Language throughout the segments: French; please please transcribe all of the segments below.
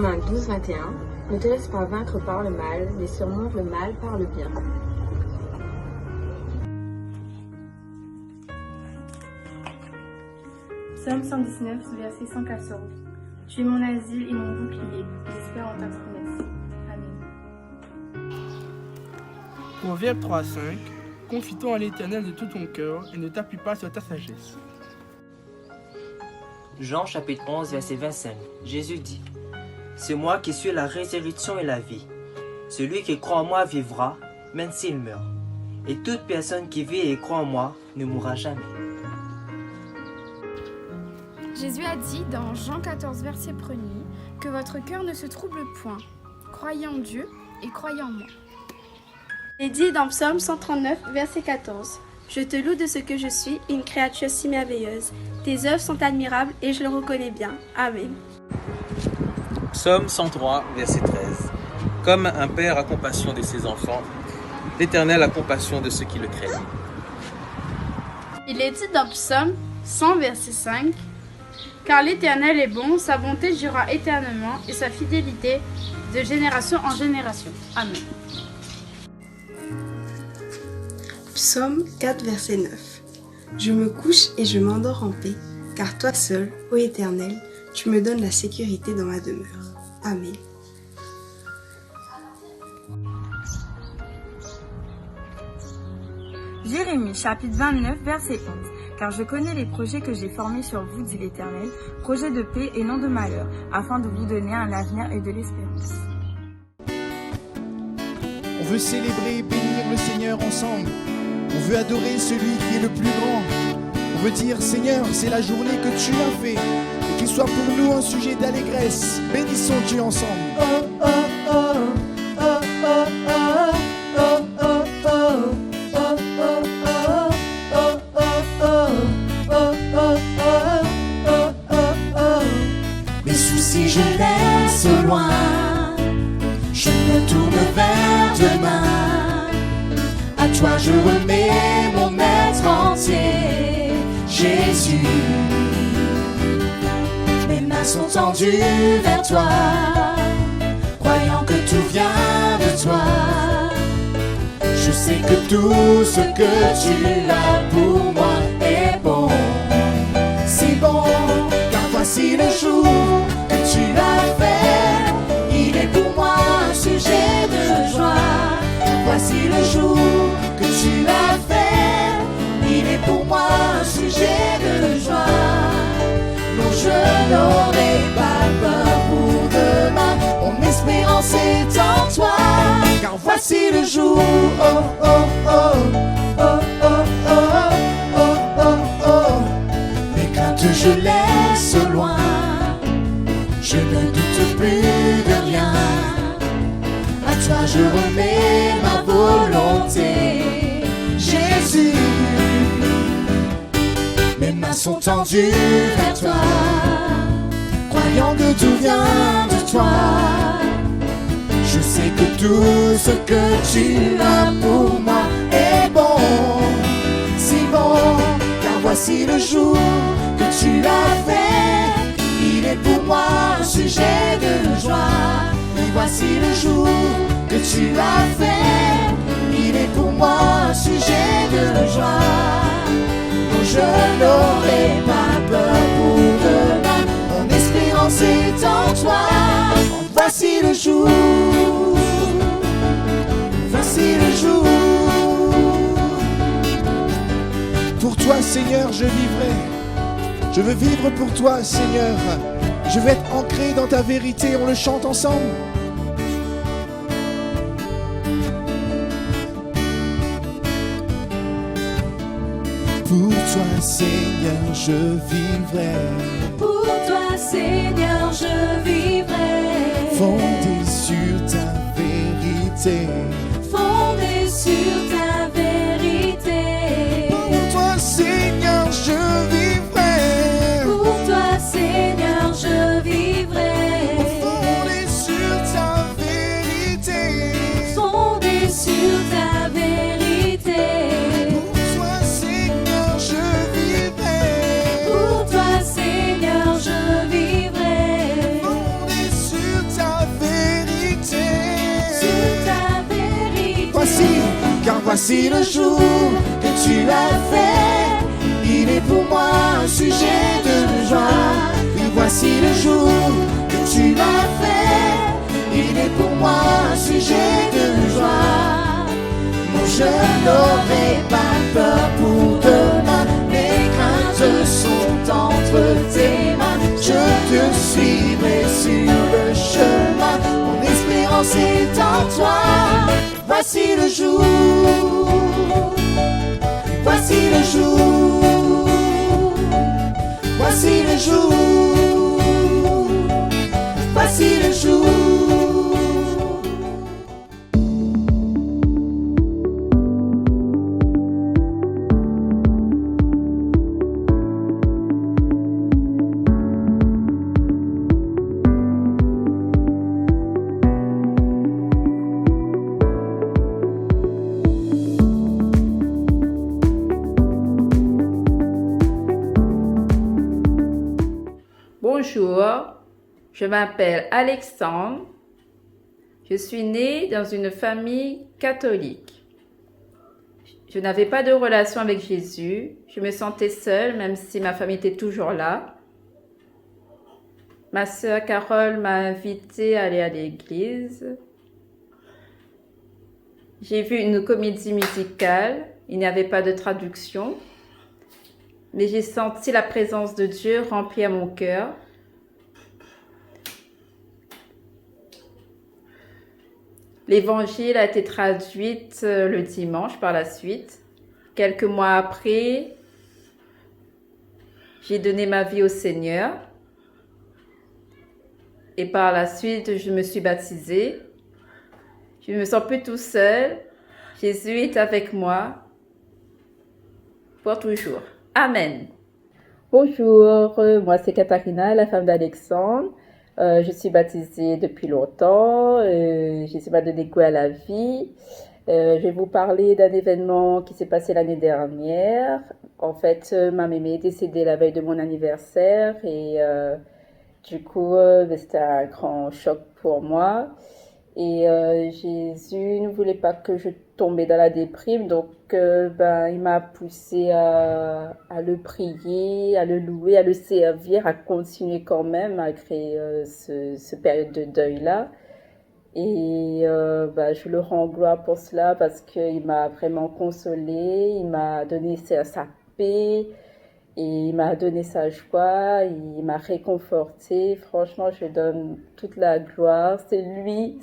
Romains 12, 21. Ne te laisse pas vaincre par le mal, mais surmonte le mal par le bien. Psaume 119, verset 114. Tu es mon asile et mon bouclier, j'espère en ta promesse. Amen. Proverbe 3, 5. Confie-toi à l'Éternel de tout ton cœur et ne t'appuie pas sur ta sagesse. Jean chapitre 11, verset 25. Jésus dit: C'est moi qui suis la résurrection et la vie. Celui qui croit en moi vivra, même s'il meurt. Et toute personne qui vit et croit en moi ne mourra jamais. Jésus a dit dans Jean 14, verset 1er, que votre cœur ne se trouble point. Croyez en Dieu et croyez en moi. Il est dit dans Psaume 139, verset 14. Je te loue de ce que je suis, une créature si merveilleuse. Tes œuvres sont admirables et je le reconnais bien. Amen. Psaume 103, verset 13. Comme un père a compassion de ses enfants, l'Éternel a compassion de ceux qui le craignent. Il est dit dans Psaume 100, verset 5. Car l'Éternel est bon, sa bonté durera éternellement et sa fidélité de génération en génération. Amen. Psaume 4, verset 9. Je me couche et je m'endors en paix, car toi seul, ô Éternel, tu me donnes la sécurité dans ma demeure. Amen. Jérémie chapitre 29, verset 11. Car je connais les projets que j'ai formés sur vous, dit l'Éternel, projets de paix et non de malheur, afin de vous donner un avenir et de l'espérance. On veut célébrer et bénir le Seigneur ensemble. On veut adorer celui qui est le plus grand. On veut dire: Seigneur, c'est la journée que tu as fait, et qu'il soit pour nous un sujet d'allégresse. Bénissons Dieu ensemble. Mes soucis je laisse loin, je me tourne vers demain. À toi je remets mon être entier, Jésus. Mes mains sont tendues vers toi, croyant que tout vient de toi. Je sais que tout ce que tu as pour moi est bon. C'est bon, car voici le jour que tu as fait. Il est pour moi un sujet de joie. Voici le jour que tu as fait. Il est pour moi un sujet de joie. Non, je n'aurai pas peur pour demain. Mon espérance est en toi. Car voici le jour, oh oh oh, oh oh oh, oh oh oh. Mes craintes je laisse loin. Je ne doute plus de rien. À toi je remets ma volonté, Jésus. Mes mains sont tendues vers toi, croyant que tout vient de toi. Je sais que tout ce que tu as pour moi est bon. C'est bon, car voici le jour que tu as fait. Il est pour moi un sujet de joie. Et voici le jour que tu as fait. Il est pour moi un sujet de joie. Non, je n'aurai pas peur pour demain. Mon espérance est en toi. Voici le jour. Voici le jour. Pour toi, Seigneur, je vivrai. Je veux vivre pour toi, Seigneur. Je veux être ancré dans ta vérité. On le chante ensemble. Pour toi, Seigneur, je vivrai. Pour toi, Seigneur, je vivrai. Fondé sur ta vérité. Fondé sur ta vérité. Pour toi, Seigneur, je vivrai. Pour toi, Seigneur, je vivrai. Fondé sur ta vérité. Fondé sur ta vérité. Pour toi, Seigneur, je vivrai. Pour toi, Seigneur, je vivrai. Voici le jour que tu as fait, il est pour moi un sujet de joie. Oui, voici le jour que tu l'as fait, il est pour moi un sujet de joie. Non, je n'aurai pas peur pour demain, mes craintes sont entre tes mains. Je te suivrai sur le chemin, mon espérance est en toi. Voici le jour, voici le jour, voici le jour, voici le jour. Bonjour, je m'appelle Alexandre. Je suis née dans une famille catholique. Je n'avais pas de relation avec Jésus. Je me sentais seule, même si ma famille était toujours là. Ma sœur Carole m'a invitée à aller à l'église. J'ai vu une comédie musicale. Il n'y avait pas de traduction. Mais j'ai senti la présence de Dieu remplir mon cœur. L'évangile a été traduit le dimanche par la suite. Quelques mois après, j'ai donné ma vie au Seigneur. Et par la suite, je me suis baptisée. Je ne me sens plus tout seul. Jésus est avec moi pour toujours. Amen. Bonjour, moi c'est Katharina, la femme d'Alexandre. Je suis baptisée depuis longtemps. Jésus m'a donné goût à la vie. Je vais vous parler d'un événement qui s'est passé l'année dernière. En fait, ma mémé est décédée la veille de mon anniversaire et du coup, c'était un grand choc pour moi. Et Jésus ne voulait pas que je tombais dans la déprime, donc il m'a poussée à le prier, à le louer, à le servir, à continuer quand même malgré ce période de deuil-là. Et je le rends gloire pour cela parce qu'il m'a vraiment consolée, il m'a donné sa paix, et il m'a donné sa joie, il m'a réconfortée. Franchement, je lui donne toute la gloire. C'est lui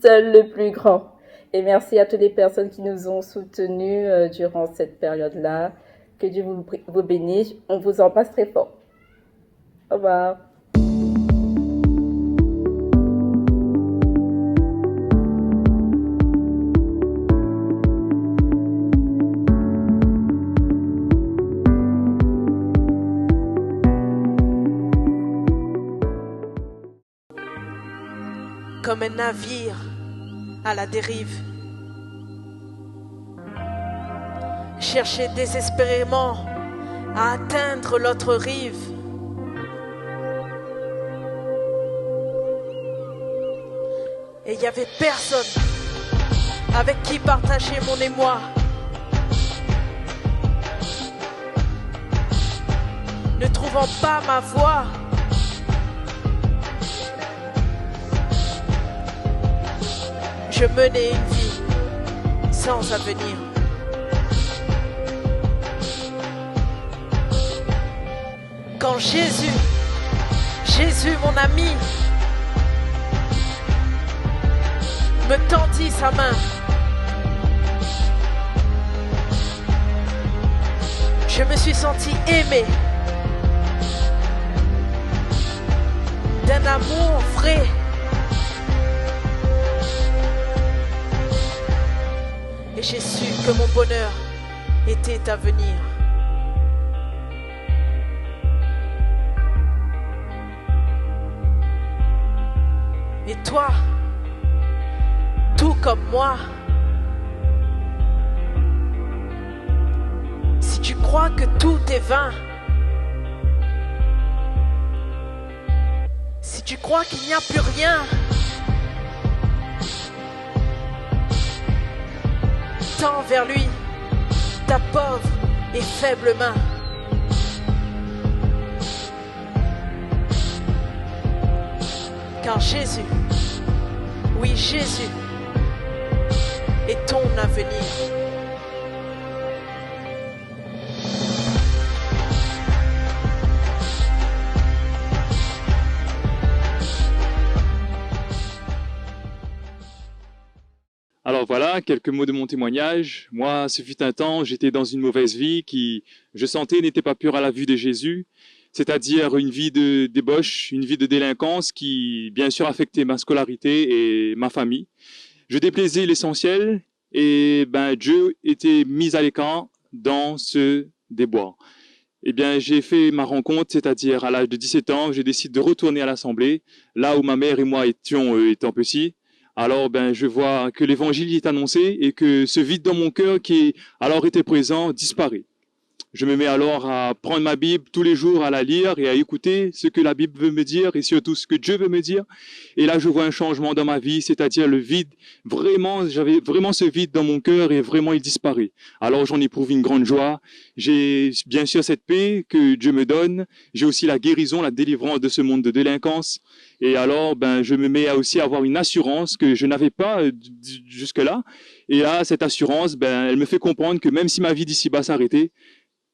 seul le plus grand. Et merci à toutes les personnes qui nous ont soutenus durant cette période-là. Que Dieu vous bénisse. On vous embrasse très fort. Au revoir. Comme un navire à la dérive. Chercher désespérément à atteindre l'autre rive. Et il n'y avait personne avec qui partager mon émoi. Ne trouvant pas ma voie, je menais une vie sans avenir. Quand Jésus mon ami, me tendit sa main, je me suis senti aimé d'un amour vrai. Et j'ai su que mon bonheur était à venir. Et toi, tout comme moi, si tu crois que tout est vain, si tu crois qu'il n'y a plus rien, Tends vers lui ta pauvre et faible main. Car Jésus, oui Jésus, est ton avenir. Alors voilà, quelques mots de mon témoignage. Moi, ce fut un temps, j'étais dans une mauvaise vie qui, je sentais, n'était pas pure à la vue de Jésus, c'est-à-dire une vie de débauche, une vie de délinquance qui, bien sûr, affectait ma scolarité et ma famille. Je déplaisais l'essentiel et Dieu était mis à l'écart dans ce déboire. Eh bien, j'ai fait ma rencontre, c'est-à-dire à l'âge de 17 ans, j'ai décidé de retourner à l'Assemblée, là où ma mère et moi étant petits. Alors, je vois que l'évangile est annoncé et que ce vide dans mon cœur qui alors était présent disparaît. Je me mets alors à prendre ma Bible tous les jours, à la lire et à écouter ce que la Bible veut me dire et surtout ce que Dieu veut me dire. Et là, je vois un changement dans ma vie, c'est-à-dire le vide. Vraiment, j'avais vraiment ce vide dans mon cœur et vraiment il disparaît. Alors, j'en éprouve une grande joie. J'ai bien sûr cette paix que Dieu me donne. J'ai aussi la guérison, la délivrance de ce monde de délinquance. Et alors, je me mets à aussi avoir une assurance que je n'avais pas jusque-là. Et là, cette assurance, elle me fait comprendre que même si ma vie d'ici-bas s'arrêtait,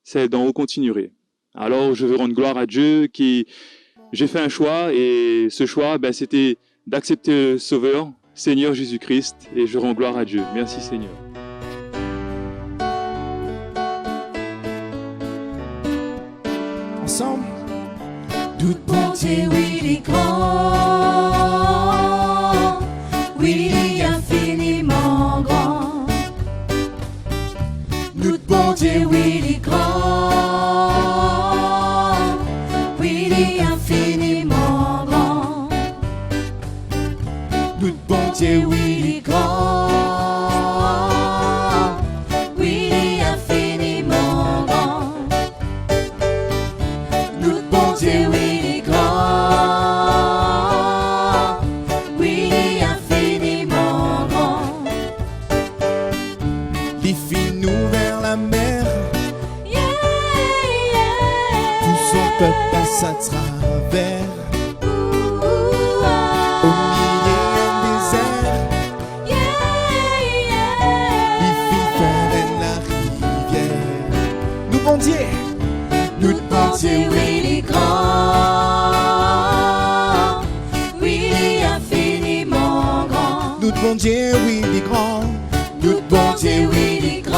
c'est d'en haut continuerait. Alors, je veux rendre gloire à Dieu qui, j'ai fait un choix et ce choix, c'était d'accepter le Sauveur, Seigneur Jésus-Christ, et je rends gloire à Dieu. Merci Seigneur. Ensemble. Toute bonté, oui, il est grand. Oui, il est infiniment grand. Toute bonté, oui, il est grand. Oui, il est infiniment grand. Toute bonté, oui, il est grand. Oui, il est infiniment grand. Toute bonté, oui. À travers au milieu d'un désert, il fit faire la rivière. Nous bon Dieu, nous bon Dieu, oui, il est grand, oui, il est infiniment grand. Nous bon Dieu, oui, il est grand. Nous bon Dieu, oui, il est grand.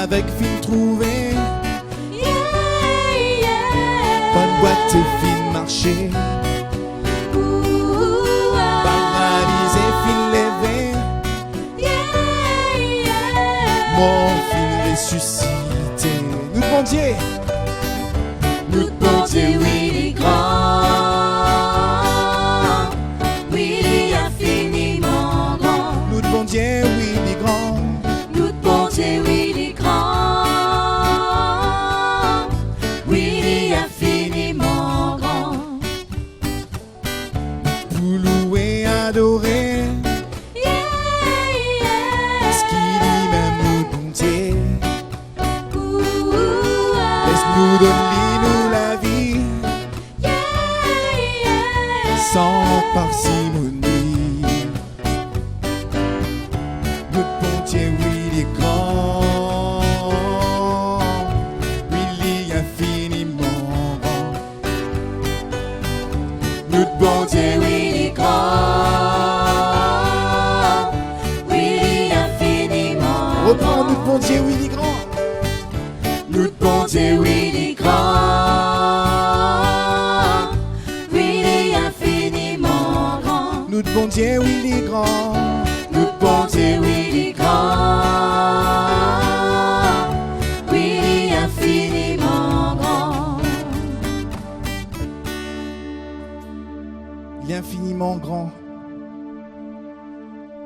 Avec fin trouvé, bonne boîte et fin marché, banalisé fin levé, mort fin ressuscité. Nous bon Dieu, nous bon Dieu, oui, il est grand, oui, il est infiniment grand. Nous bon Dieu, oui, il est grand. Nous bon Dieu, oui. Donne-nous la vie sans parcimonie. Notre bon Dieu, oui, il est grand. Oui, il est infiniment grand. Notre bon Dieu, oui, il est grand. Oui, il est infiniment grand. Reprends notre bon Dieu, oui, il est grand. Notre bon Dieu, oui, il est grand. Oui, il est infiniment grand. Notre bon Dieu, oui, il est grand. Notre bon Dieu, oui, il est grand. Oui, il est infiniment grand. Il est infiniment grand.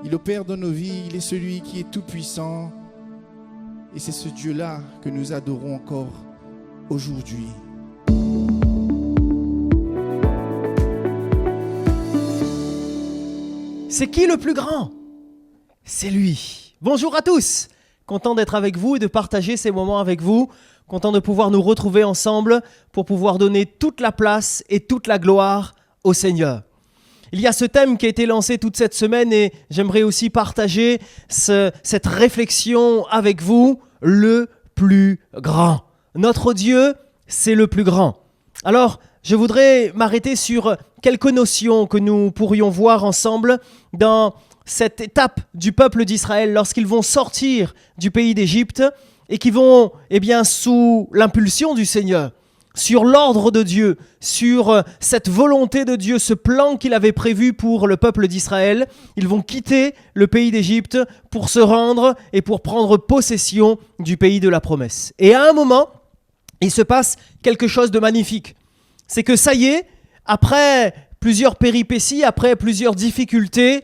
Il opère dans nos vies. Il est celui qui est tout puissant. Et c'est ce Dieu-là que nous adorons encore aujourd'hui. C'est qui le plus grand? C'est lui. Bonjour à tous. Content d'être avec vous et de partager ces moments avec vous. Content de pouvoir nous retrouver ensemble pour pouvoir donner toute la place et toute la gloire au Seigneur. Il y a ce thème qui a été lancé toute cette semaine et j'aimerais aussi partager cette réflexion avec vous, le plus grand. Notre Dieu, c'est le plus grand. Alors, je voudrais m'arrêter sur quelques notions que nous pourrions voir ensemble dans cette étape du peuple d'Israël lorsqu'ils vont sortir du pays d'Égypte et qui vont, sous l'impulsion du Seigneur, sur l'ordre de Dieu, sur cette volonté de Dieu, ce plan qu'il avait prévu pour le peuple d'Israël, ils vont quitter le pays d'Égypte pour se rendre et pour prendre possession du pays de la promesse. Et à un moment, il se passe quelque chose de magnifique. C'est que ça y est, après plusieurs péripéties, après plusieurs difficultés,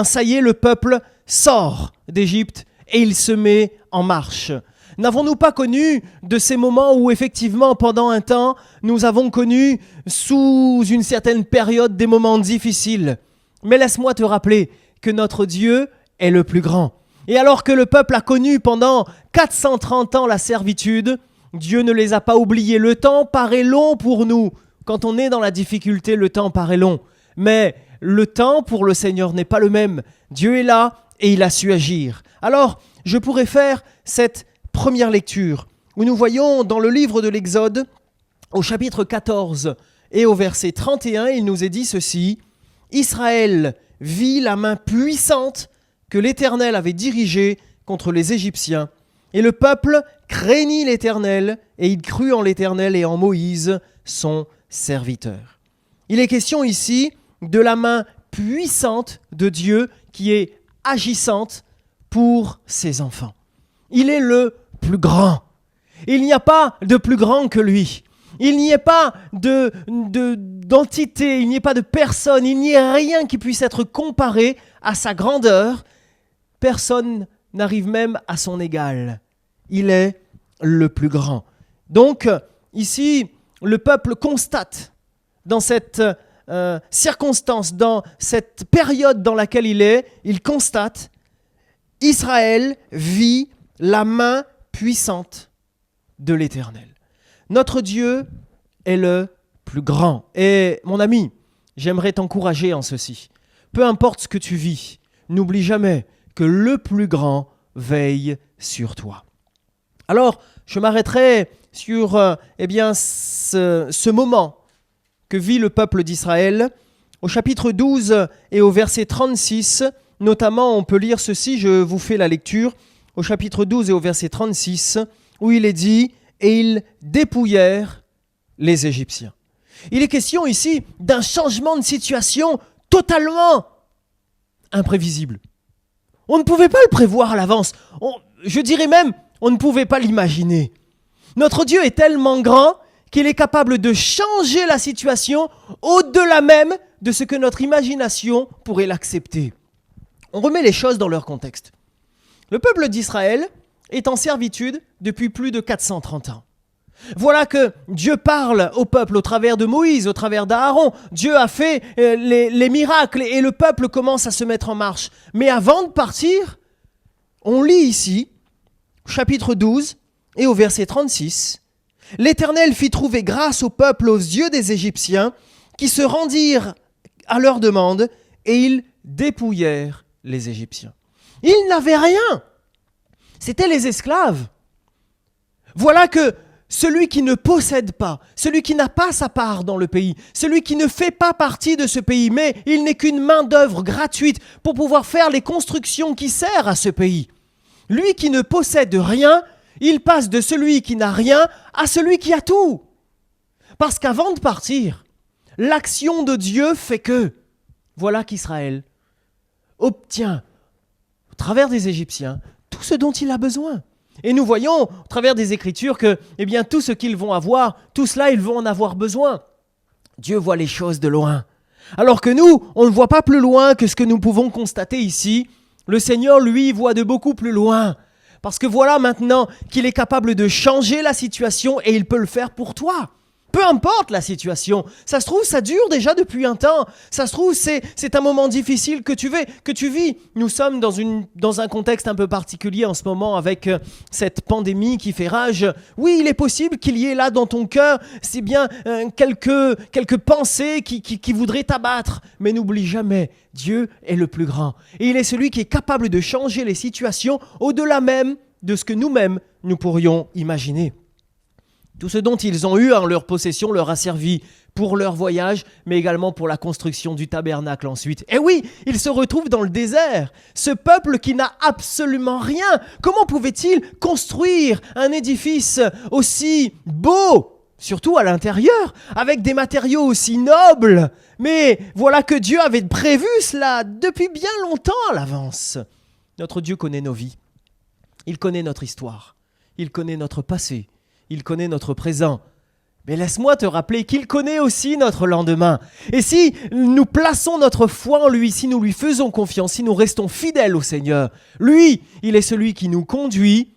ça y est, le peuple sort d'Égypte et il se met en marche. N'avons-nous pas connu de ces moments où effectivement, pendant un temps, nous avons connu sous une certaine période des moments difficiles? Mais laisse-moi te rappeler que notre Dieu est le plus grand. Et alors que le peuple a connu pendant 430 ans la servitude, Dieu ne les a pas oubliés. Le temps paraît long pour nous. Quand on est dans la difficulté, le temps paraît long. Mais le temps pour le Seigneur n'est pas le même. Dieu est là et il a su agir. Alors, je pourrais faire cette première lecture où nous voyons dans le livre de l'Exode, au chapitre 14 et au verset 31, il nous est dit ceci: « Israël vit la main puissante que l'Éternel avait dirigée contre les Égyptiens. Et le peuple craignit l'Éternel, et il crut en l'Éternel et en Moïse, son serviteur. » Il est question ici de la main puissante de Dieu qui est agissante pour ses enfants. Il est le plus grand. Il n'y a pas de plus grand que lui. Il n'y a pas d'entité, il n'y a pas de personne, il n'y a rien qui puisse être comparé à sa grandeur. Personne n'arrive même à son égal. Il est le plus grand. Donc, ici, le peuple constate dans cette circonstance, dans cette période dans laquelle il constate, Israël vit la main puissante de l'Éternel. Notre Dieu est le plus grand. Et mon ami, j'aimerais t'encourager en ceci. Peu importe ce que tu vis, n'oublie jamais que le plus grand veille sur toi. Alors, je m'arrêterai sur ce moment que vit le peuple d'Israël. Au chapitre 12 et au verset 36, notamment, on peut lire ceci, je vous fais la lecture, au chapitre 12 et au verset 36, où il est dit « Et ils dépouillèrent les Égyptiens ». Il est question ici d'un changement de situation totalement imprévisible. On ne pouvait pas le prévoir à l'avance. Je dirais même, on ne pouvait pas l'imaginer. Notre Dieu est tellement grand qu'il est capable de changer la situation au-delà même de ce que notre imagination pourrait l'accepter. On remet les choses dans leur contexte. Le peuple d'Israël est en servitude depuis plus de 430 ans. Voilà que Dieu parle au peuple au travers de Moïse, au travers d'Aaron. Dieu a fait les miracles et le peuple commence à se mettre en marche. Mais avant de partir, on lit ici, chapitre 12 et au verset 36, « L'Éternel fit trouver grâce au peuple aux yeux des Égyptiens qui se rendirent à leur demande et ils dépouillèrent les Égyptiens. » Ils n'avaient rien. C'étaient les esclaves. Voilà que celui qui ne possède pas, celui qui n'a pas sa part dans le pays, celui qui ne fait pas partie de ce pays, mais il n'est qu'une main-d'œuvre gratuite pour pouvoir faire les constructions qui servent à ce pays. Lui qui ne possède rien, il passe de celui qui n'a rien à celui qui a tout. Parce qu'avant de partir, l'action de Dieu fait que, voilà qu'Israël obtient, au travers des Égyptiens, tout ce dont il a besoin. Et nous voyons, au travers des Écritures, que tout ce qu'ils vont avoir, tout cela, ils vont en avoir besoin. Dieu voit les choses de loin. Alors que nous, on ne voit pas plus loin que ce que nous pouvons constater ici. Le Seigneur, lui, voit de beaucoup plus loin. Parce que voilà maintenant qu'il est capable de changer la situation et il peut le faire pour toi. Peu importe la situation, ça se trouve, ça dure déjà depuis un temps. Ça se trouve, c'est un moment difficile que tu vis. Nous sommes dans un contexte un peu particulier en ce moment avec cette pandémie qui fait rage. Oui, il est possible qu'il y ait là dans ton cœur, c'est bien quelques pensées qui voudraient t'abattre. Mais n'oublie jamais, Dieu est le plus grand. Et il est celui qui est capable de changer les situations au-delà même de ce que nous-mêmes nous pourrions imaginer. Tout ce dont ils ont eu en leur possession leur a servi pour leur voyage, mais également pour la construction du tabernacle ensuite. Et oui, ils se retrouvent dans le désert. Ce peuple qui n'a absolument rien, comment pouvait-il construire un édifice aussi beau, surtout à l'intérieur, avec des matériaux aussi nobles? Mais voilà que Dieu avait prévu cela depuis bien longtemps à l'avance. Notre Dieu connaît nos vies. Il connaît notre histoire. Il connaît notre passé. Il connaît notre présent. Mais laisse-moi te rappeler qu'il connaît aussi notre lendemain. Et si nous plaçons notre foi en lui, si nous lui faisons confiance, si nous restons fidèles au Seigneur, lui, il est celui qui nous conduit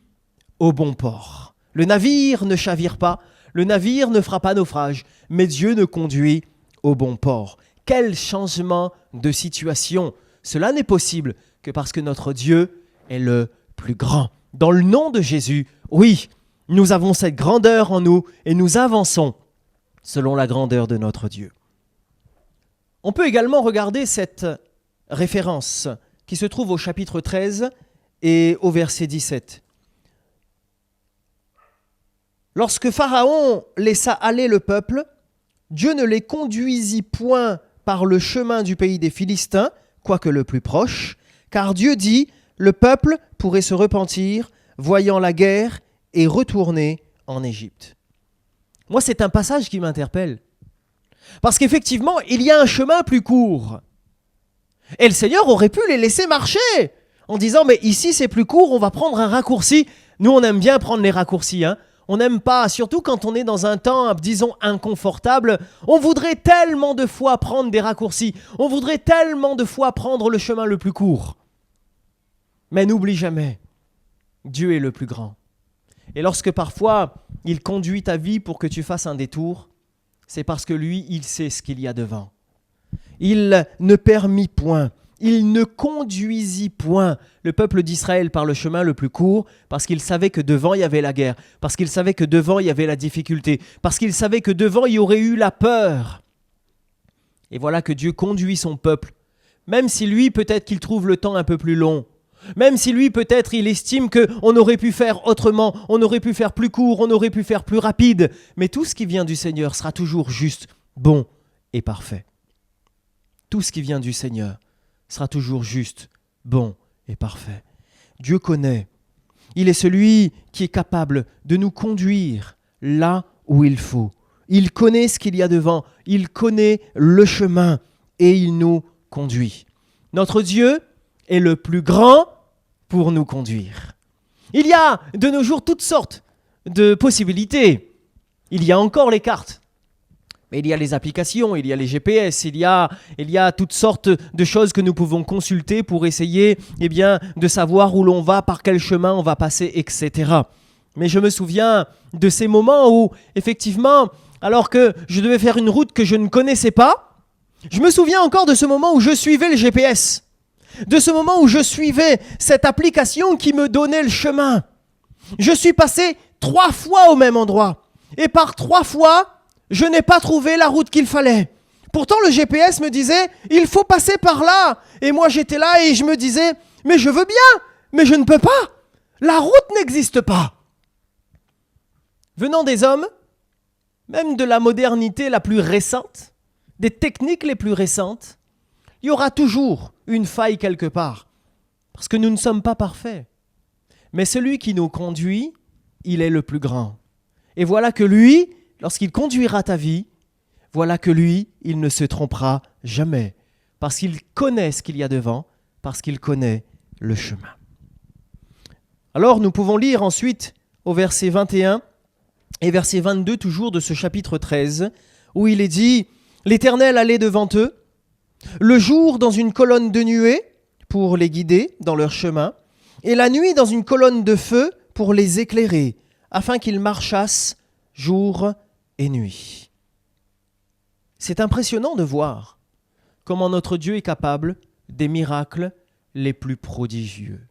au bon port. Le navire ne chavire pas, le navire ne fera pas naufrage, mais Dieu nous conduit au bon port. Quel changement de situation! Cela n'est possible que parce que notre Dieu est le plus grand. Dans le nom de Jésus, oui, nous avons cette grandeur en nous et nous avançons selon la grandeur de notre Dieu. On peut également regarder cette référence qui se trouve au chapitre 13 et au verset 17. Lorsque Pharaon laissa aller le peuple, Dieu ne les conduisit point par le chemin du pays des Philistins, quoique le plus proche, car Dieu dit, le peuple pourrait se repentir, voyant la guerre, et retourner en Égypte. Moi, c'est un passage qui m'interpelle. Parce qu'effectivement, il y a un chemin plus court. Et le Seigneur aurait pu les laisser marcher en disant, mais ici c'est plus court, on va prendre un raccourci. Nous, on aime bien prendre les raccourcis. On n'aime pas, surtout quand on est dans un temps, disons, inconfortable. On voudrait tellement de fois prendre des raccourcis. On voudrait tellement de fois prendre le chemin le plus court. Mais n'oublie jamais, Dieu est le plus grand. Et lorsque parfois, il conduit ta vie pour que tu fasses un détour, c'est parce que lui, il sait ce qu'il y a devant. Il ne permit point, il ne conduisit point le peuple d'Israël par le chemin le plus court, parce qu'il savait que devant, il y avait la guerre, parce qu'il savait que devant, il y avait la difficulté, parce qu'il savait que devant, il y aurait eu la peur. Et voilà que Dieu conduit son peuple, même si lui, peut-être qu'il trouve le temps un peu plus long, même si lui, peut-être, il estime qu'on aurait pu faire autrement, on aurait pu faire plus court, on aurait pu faire plus rapide. Mais tout ce qui vient du Seigneur sera toujours juste, bon et parfait. Tout ce qui vient du Seigneur sera toujours juste, bon et parfait. Dieu connaît. Il est celui qui est capable de nous conduire là où il faut. Il connaît ce qu'il y a devant, il connaît le chemin et il nous conduit. Notre Dieu est le plus grand pour nous conduire. Il y a de nos jours toutes sortes de possibilités. Il y a encore les cartes, mais il y a les applications, il y a les GPS, il y a toutes sortes de choses que nous pouvons consulter pour essayer de savoir où l'on va, par quel chemin on va passer, etc. Mais je me souviens de ces moments où, effectivement, alors que je devais faire une route que je ne connaissais pas, je me souviens encore de ce moment où je suivais le GPS. De ce moment où je suivais cette application qui me donnait le chemin. Je suis passé 3 fois au même endroit. Et par 3 fois, je n'ai pas trouvé la route qu'il fallait. Pourtant, le GPS me disait, il faut passer par là. Et moi, j'étais là et je me disais, mais je veux bien, mais je ne peux pas. La route n'existe pas. Venant des hommes, même de la modernité la plus récente, des techniques les plus récentes, il y aura toujours une faille quelque part, parce que nous ne sommes pas parfaits. Mais celui qui nous conduit, il est le plus grand. Et voilà que lui, lorsqu'il conduira ta vie, voilà que lui, il ne se trompera jamais, parce qu'il connaît ce qu'il y a devant, parce qu'il connaît le chemin. Alors nous pouvons lire ensuite au verset 21 et verset 22 toujours de ce chapitre 13, où il est dit « L'Éternel allait devant eux, le jour dans une colonne de nuée pour les guider dans leur chemin, et la nuit dans une colonne de feu pour les éclairer, afin qu'ils marchassent jour et nuit. C'est impressionnant de voir comment notre Dieu est capable des miracles les plus prodigieux.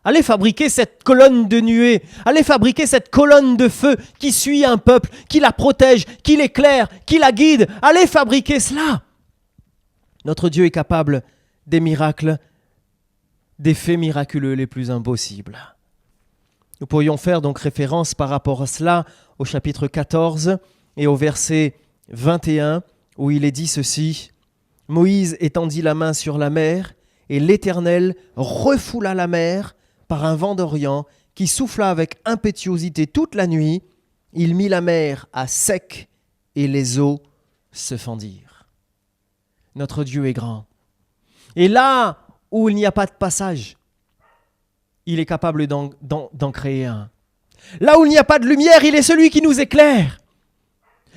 Allez fabriquer cette colonne de nuée, allez fabriquer cette colonne de feu qui suit un peuple, qui la protège, qui l'éclaire, qui la guide. Allez fabriquer cela. Notre Dieu est capable des miracles, des faits miraculeux les plus impossibles. Nous pourrions faire donc référence par rapport à cela au chapitre 14 et au verset 21 où il est dit ceci. Moïse étendit la main sur la mer et l'Éternel refoula la mer par un vent d'Orient qui souffla avec impétuosité toute la nuit. Il mit la mer à sec et les eaux se fendirent. Notre Dieu est grand. Et là où il n'y a pas de passage, il est capable d'en créer un. Là où il n'y a pas de lumière, il est celui qui nous éclaire.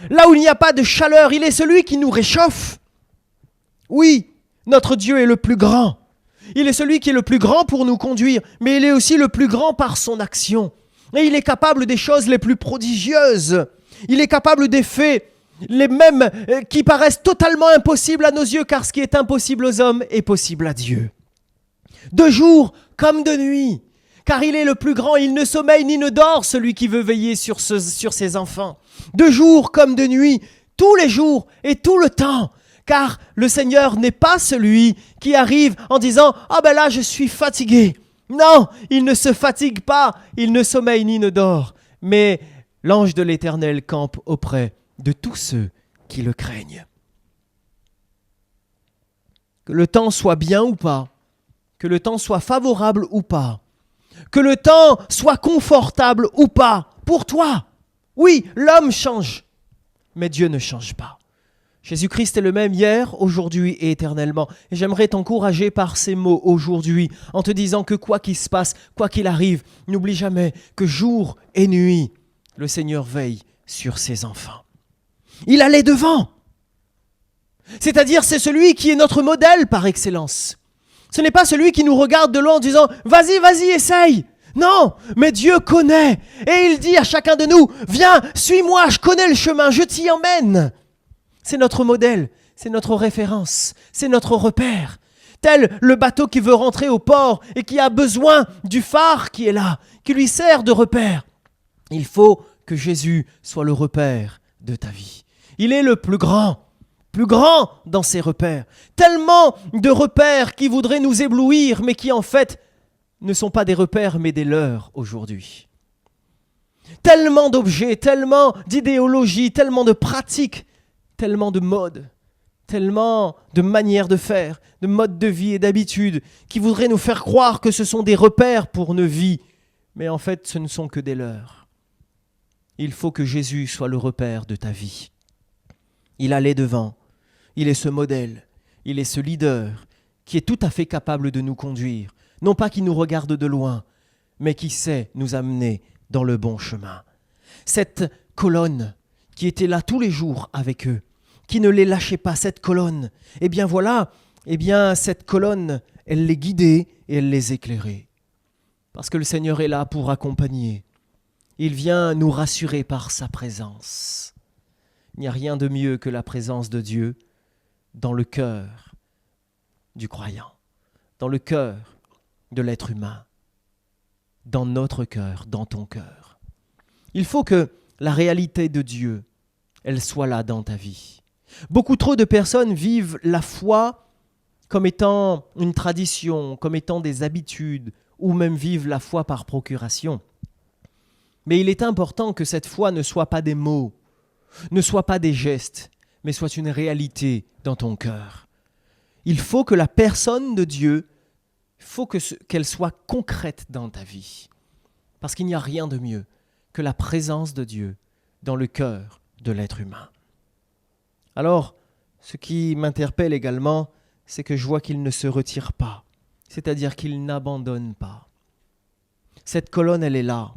Là où il n'y a pas de chaleur, il est celui qui nous réchauffe. Oui, notre Dieu est le plus grand. Il est celui qui est le plus grand pour nous conduire, mais il est aussi le plus grand par son action. Et il est capable des choses les plus prodigieuses. Il est capable des faits, les mêmes qui paraissent totalement impossibles à nos yeux, car ce qui est impossible aux hommes est possible à Dieu. De jour comme de nuit, car il est le plus grand, il ne sommeille ni ne dort, celui qui veut veiller sur ses enfants. De jour comme de nuit, tous les jours et tout le temps. Car le Seigneur n'est pas celui qui arrive en disant « Ah ben là, je suis fatigué ». Non, il ne se fatigue pas, il ne sommeille ni ne dort. Mais l'ange de l'Éternel campe auprès de tous ceux qui le craignent. Que le temps soit bien ou pas, que le temps soit favorable ou pas, que le temps soit confortable ou pas, pour toi. Oui, l'homme change, mais Dieu ne change pas. Jésus-Christ est le même hier, aujourd'hui et éternellement. Et j'aimerais t'encourager par ces mots aujourd'hui, en te disant que quoi qu'il se passe, quoi qu'il arrive, n'oublie jamais que jour et nuit, le Seigneur veille sur ses enfants. Il allait devant. C'est-à-dire, c'est celui qui est notre modèle par excellence. Ce n'est pas celui qui nous regarde de loin en disant « Vas-y, vas-y, essaye !» Non, mais Dieu connaît. Et il dit à chacun de nous « Viens, suis-moi, je connais le chemin, je t'y emmène !» C'est notre modèle, c'est notre référence, c'est notre repère. Tel le bateau qui veut rentrer au port et qui a besoin du phare qui est là, qui lui sert de repère. Il faut que Jésus soit le repère de ta vie. Il est le plus grand dans ses repères. Tellement de repères qui voudraient nous éblouir, mais qui en fait ne sont pas des repères, mais des leurs aujourd'hui. Tellement d'objets, tellement d'idéologies, tellement de pratiques, tellement de modes, tellement de manières de faire, de modes de vie et d'habitudes qui voudraient nous faire croire que ce sont des repères pour nos vies, mais en fait ce ne sont que des leurs. Il faut que Jésus soit le repère de ta vie. Il allait devant, il est ce modèle, il est ce leader qui est tout à fait capable de nous conduire, non pas qui nous regarde de loin, mais qui sait nous amener dans le bon chemin. Cette colonne qui était là tous les jours avec eux, qui ne les lâchait pas, cette colonne, cette colonne, elle les guidait et elle les éclairait. Parce que le Seigneur est là pour accompagner. Il vient nous rassurer par sa présence. Il n'y a rien de mieux que la présence de Dieu dans le cœur du croyant, dans le cœur de l'être humain, dans notre cœur, dans ton cœur. Il faut que la réalité de Dieu, elle soit là dans ta vie. Beaucoup trop de personnes vivent la foi comme étant une tradition, comme étant des habitudes, ou même vivent la foi par procuration. Mais il est important que cette foi ne soit pas des mots, ne soit pas des gestes, mais soit une réalité dans ton cœur. Il faut que la personne de Dieu, qu'elle soit concrète dans ta vie. Parce qu'il n'y a rien de mieux que la présence de Dieu dans le cœur de l'être humain. Alors, ce qui m'interpelle également, c'est que je vois qu'il ne se retire pas, c'est-à-dire qu'il n'abandonne pas. Cette colonne, elle est là.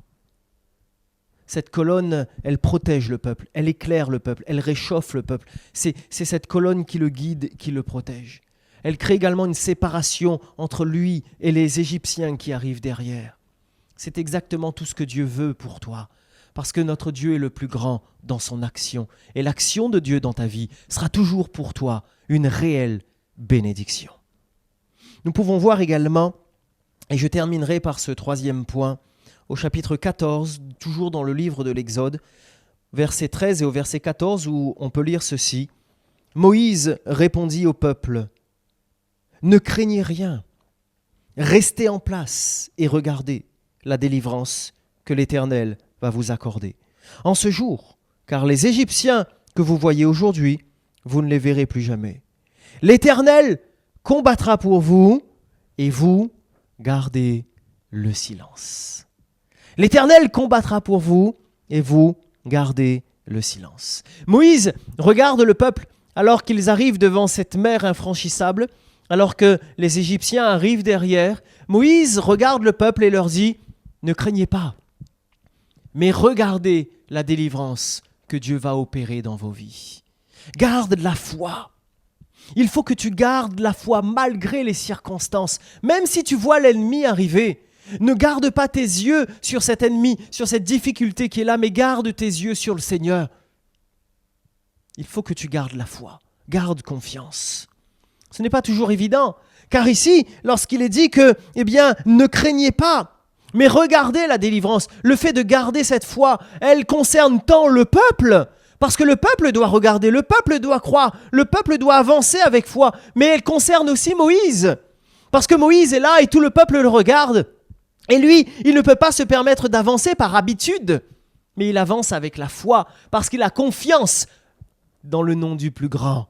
Cette colonne, elle protège le peuple, elle éclaire le peuple, elle réchauffe le peuple. C'est cette colonne qui le guide, qui le protège. Elle crée également une séparation entre lui et les Égyptiens qui arrivent derrière. C'est exactement tout ce que Dieu veut pour toi. parce que notre Dieu est le plus grand dans son action. Et l'action de Dieu dans ta vie sera toujours pour toi une réelle bénédiction. Nous pouvons voir également, et je terminerai par ce troisième point, au chapitre 14, toujours dans le livre de l'Exode, verset 13 et au verset 14, où on peut lire ceci. Moïse répondit au peuple, « Ne craignez rien, restez en place et regardez la délivrance que l'Éternel va vous accorder. En ce jour, car les Égyptiens que vous voyez aujourd'hui, vous ne les verrez plus jamais. L'Éternel combattra pour vous et vous gardez le silence. » L'Éternel combattra pour vous et vous gardez le silence. Moïse regarde le peuple alors qu'ils arrivent devant cette mer infranchissable, alors que les Égyptiens arrivent derrière. Moïse regarde le peuple et leur dit « Ne craignez pas, mais regardez la délivrance que Dieu va opérer dans vos vies. Garde la foi. Il faut que tu gardes la foi malgré les circonstances, même si tu vois l'ennemi arriver. Ne garde pas tes yeux sur cet ennemi, sur cette difficulté qui est là, mais garde tes yeux sur le Seigneur. Il faut que tu gardes la foi, garde confiance. Ce n'est pas toujours évident, car ici, lorsqu'il est dit que, ne craignez pas, mais regardez la délivrance, le fait de garder cette foi, elle concerne tant le peuple, parce que le peuple doit regarder, le peuple doit croire, le peuple doit avancer avec foi, mais elle concerne aussi Moïse, parce que Moïse est là et tout le peuple le regarde. Et lui, il ne peut pas se permettre d'avancer par habitude, mais il avance avec la foi, parce qu'il a confiance dans le nom du plus grand,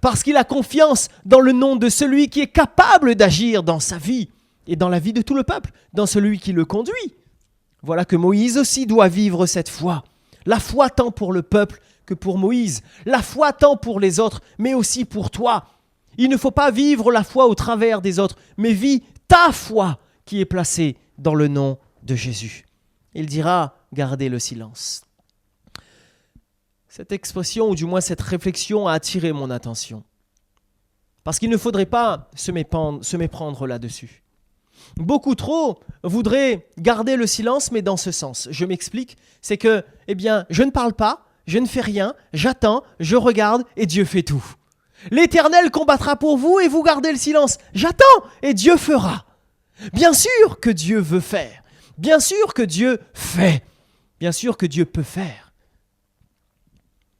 parce qu'il a confiance dans le nom de celui qui est capable d'agir dans sa vie et dans la vie de tout le peuple, dans celui qui le conduit. Voilà que Moïse aussi doit vivre cette foi. La foi tant pour le peuple que pour Moïse, la foi tant pour les autres, mais aussi pour toi. Il ne faut pas vivre la foi au travers des autres, mais vis ta foi qui est placée dans le nom de Jésus. Il dira, gardez le silence. Cette expression, ou du moins cette réflexion, a attiré mon attention. Parce qu'il ne faudrait pas se méprendre là-dessus. Beaucoup trop voudraient garder le silence, mais dans ce sens. Je m'explique, c'est que, je ne parle pas, je ne fais rien, j'attends, je regarde et Dieu fait tout. L'Éternel combattra pour vous et vous gardez le silence. J'attends et Dieu fera. Bien sûr que Dieu veut faire, bien sûr que Dieu fait, bien sûr que Dieu peut faire.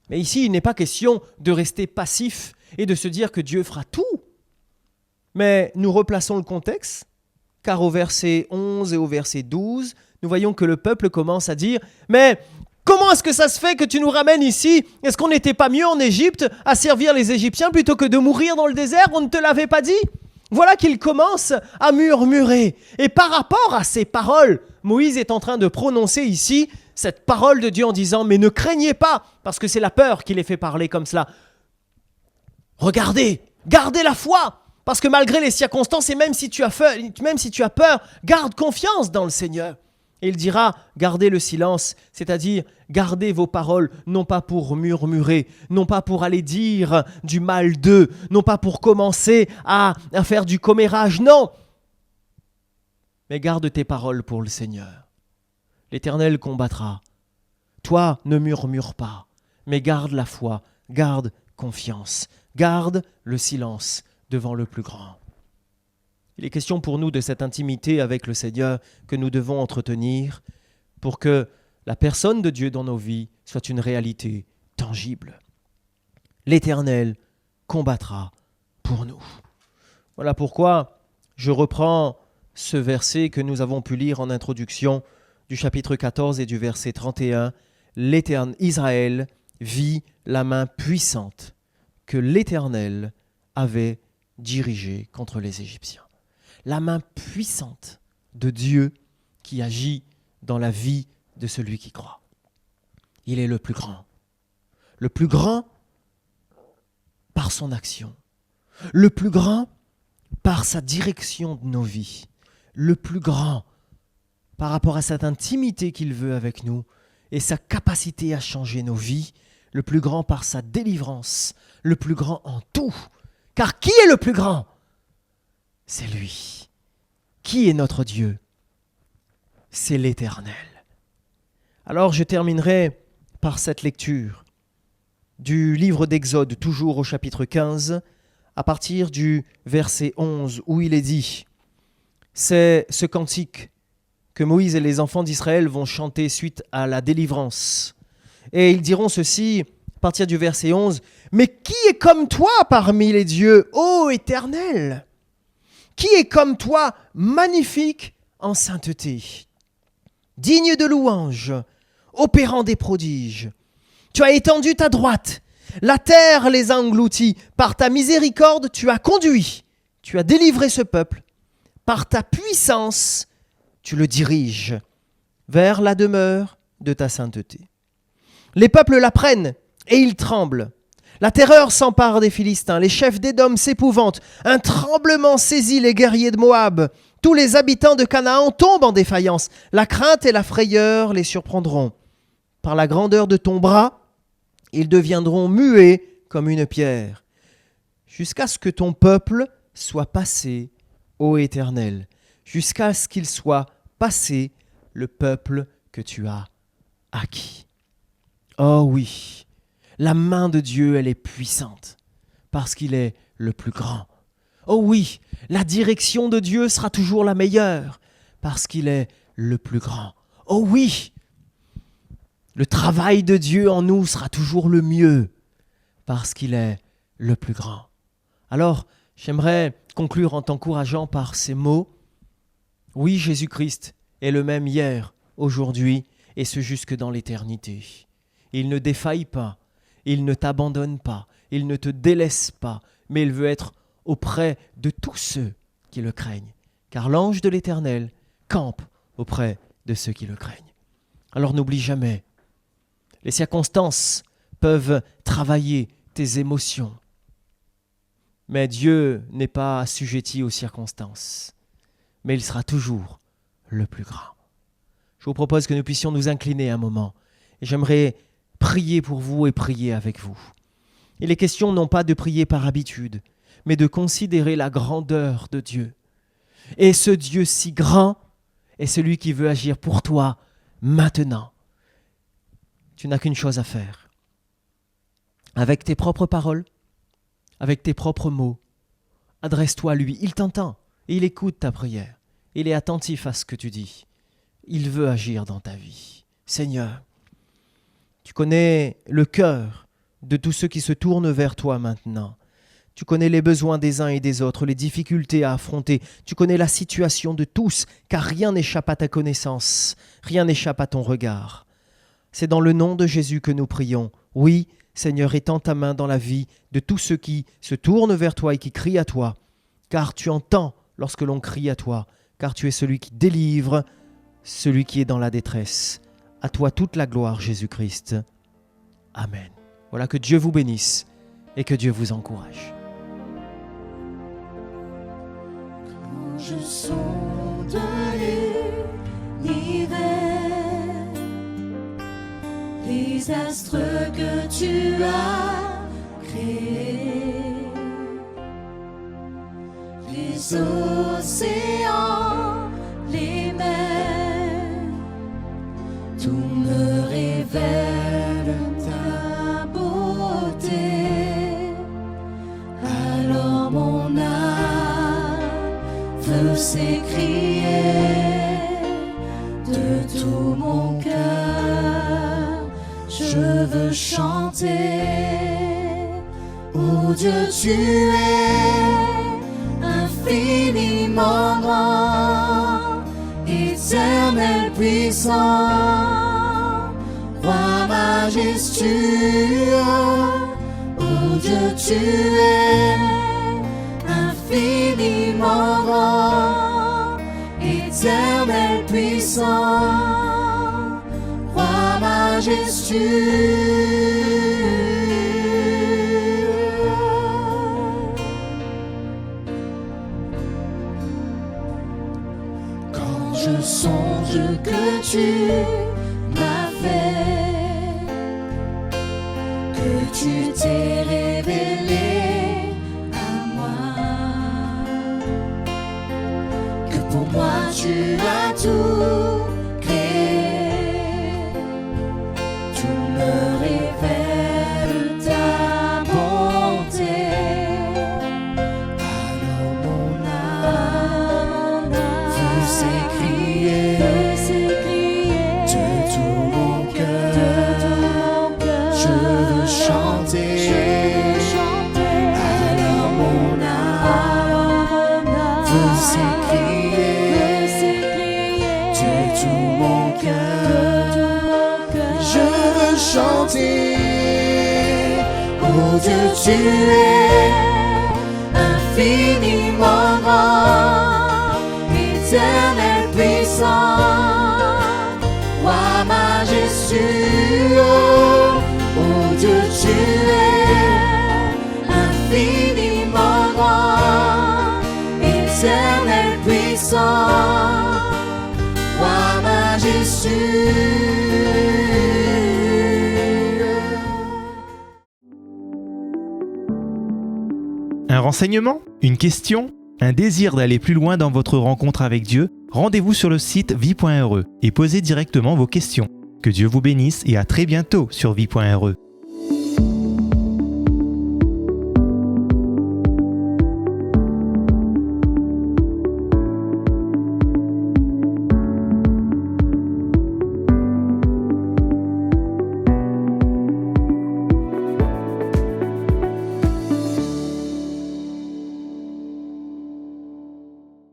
Mais ici, il n'est pas question de rester passif et de se dire que Dieu fera tout. Mais nous replaçons le contexte, car au verset 11 et au verset 12, nous voyons que le peuple commence à dire « Mais comment est-ce que ça se fait que tu nous ramènes ici? Est-ce qu'on n'était pas mieux en Égypte à servir les Égyptiens plutôt que de mourir dans le désert? On ne te l'avait pas dit ?» Voilà qu'il commence à murmurer. Et par rapport à ces paroles, Moïse est en train de prononcer ici cette parole de Dieu en disant « Mais ne craignez pas », parce que c'est la peur qui les fait parler comme cela. Regardez, gardez la foi, parce que malgré les circonstances, et même si tu as peur, garde confiance dans le Seigneur. Et il dira, gardez le silence, c'est-à-dire gardez vos paroles, non pas pour murmurer, non pas pour aller dire du mal d'eux, non pas pour commencer à faire du commérage, non. Mais garde tes paroles pour le Seigneur. L'Éternel combattra. Toi, ne murmure pas, mais garde la foi, garde confiance, garde le silence devant le plus grand. Il est question pour nous de cette intimité avec le Seigneur que nous devons entretenir pour que la personne de Dieu dans nos vies soit une réalité tangible. L'Éternel combattra pour nous. Voilà pourquoi je reprends ce verset que nous avons pu lire en introduction du chapitre 14 et du verset 31. Israël vit la main puissante que l'Éternel avait dirigée contre les Égyptiens. La main puissante de Dieu qui agit dans la vie de celui qui croit. Il est le plus grand par son action, le plus grand par sa direction de nos vies, le plus grand par rapport à cette intimité qu'il veut avec nous et sa capacité à changer nos vies, le plus grand par sa délivrance, le plus grand en tout. Car qui est le plus grand ? C'est lui. Qui est notre Dieu ? C'est l'Éternel. Alors je terminerai par cette lecture du livre d'Exode, toujours au chapitre 15, à partir du verset 11, où il est dit, c'est ce cantique que Moïse et les enfants d'Israël vont chanter suite à la délivrance. Et ils diront ceci, à partir du verset 11, « Mais qui est comme toi parmi les dieux, ô Éternel ? Qui est comme toi, magnifique en sainteté, digne de louange, opérant des prodiges. Tu as étendu ta droite, la terre les a engloutis. Par ta miséricorde, tu as conduit, tu as délivré ce peuple. Par ta puissance, tu le diriges vers la demeure de ta sainteté. Les peuples l'apprennent et ils tremblent. La terreur s'empare des Philistins, les chefs d'Édom s'épouvantent. Un tremblement saisit les guerriers de Moab. Tous les habitants de Canaan tombent en défaillance. La crainte et la frayeur les surprendront. Par la grandeur de ton bras, ils deviendront muets comme une pierre, jusqu'à ce que ton peuple soit passé, ô Éternel, jusqu'à ce qu'il soit passé, le peuple que tu as acquis. Oh oui, la main de Dieu, elle est puissante, parce qu'il est le plus grand. Oh oui, la direction de Dieu sera toujours la meilleure, parce qu'il est le plus grand. Oh oui, le travail de Dieu en nous sera toujours le mieux, parce qu'il est le plus grand. Alors, j'aimerais conclure en t'encourageant par ces mots. Oui, Jésus-Christ est le même hier, aujourd'hui, et ce jusque dans l'éternité. Il ne défaille pas, il ne t'abandonne pas, il ne te délaisse pas, mais il veut être auprès de tous ceux qui le craignent, car l'ange de l'Éternel campe auprès de ceux qui le craignent. Alors n'oublie jamais, les circonstances peuvent travailler tes émotions, mais Dieu n'est pas assujetti aux circonstances, mais il sera toujours le plus grand. Je vous propose que nous puissions nous incliner un moment, et j'aimerais prier pour vous et prier avec vous. Il est question non pas de prier par habitude, mais de considérer la grandeur de Dieu. Et ce Dieu si grand est celui qui veut agir pour toi maintenant. Tu n'as qu'une chose à faire. Avec tes propres paroles, avec tes propres mots, adresse-toi à lui. Il t'entend et il écoute ta prière. Il est attentif à ce que tu dis. Il veut agir dans ta vie. Seigneur, tu connais le cœur de tous ceux qui se tournent vers toi maintenant. Tu connais les besoins des uns et des autres, les difficultés à affronter. Tu connais la situation de tous, car rien n'échappe à ta connaissance, rien n'échappe à ton regard. C'est dans le nom de Jésus que nous prions. Oui, Seigneur, étends ta main dans la vie de tous ceux qui se tournent vers toi et qui crient à toi, car tu entends lorsque l'on crie à toi, car tu es celui qui délivre, celui qui est dans la détresse. À toi toute la gloire, Jésus-Christ. Amen. Voilà, que Dieu vous bénisse et que Dieu vous encourage. Quand je sonde l'univers, les astres que tu as créés, les océans, les mers, tout me révèle ta beauté. Alors mon âme veut s'écrier de tout mon cœur. Je veux chanter, oh Dieu, tu es infiniment grand, éternel puissant, roi majestueux. Oh Dieu, tu es infiniment grand, éternel puissant, roi majestueux. Quand je songe que tu m'as fait, que tu t'es révélé à moi, que pour moi tu as tout créé, sais crier de tout mon cœur. Je veux chanter, oh Dieu, tu es infiniment grand, éternel puissant, roi majestueux. Oh Dieu, tu es infiniment grand, éternel puissant, roi majestueux. Un renseignement? Une question? Un désir d'aller plus loin dans votre rencontre avec Dieu? Rendez-vous sur le site vie.re et posez directement vos questions. Que Dieu vous bénisse et à très bientôt sur vie.re.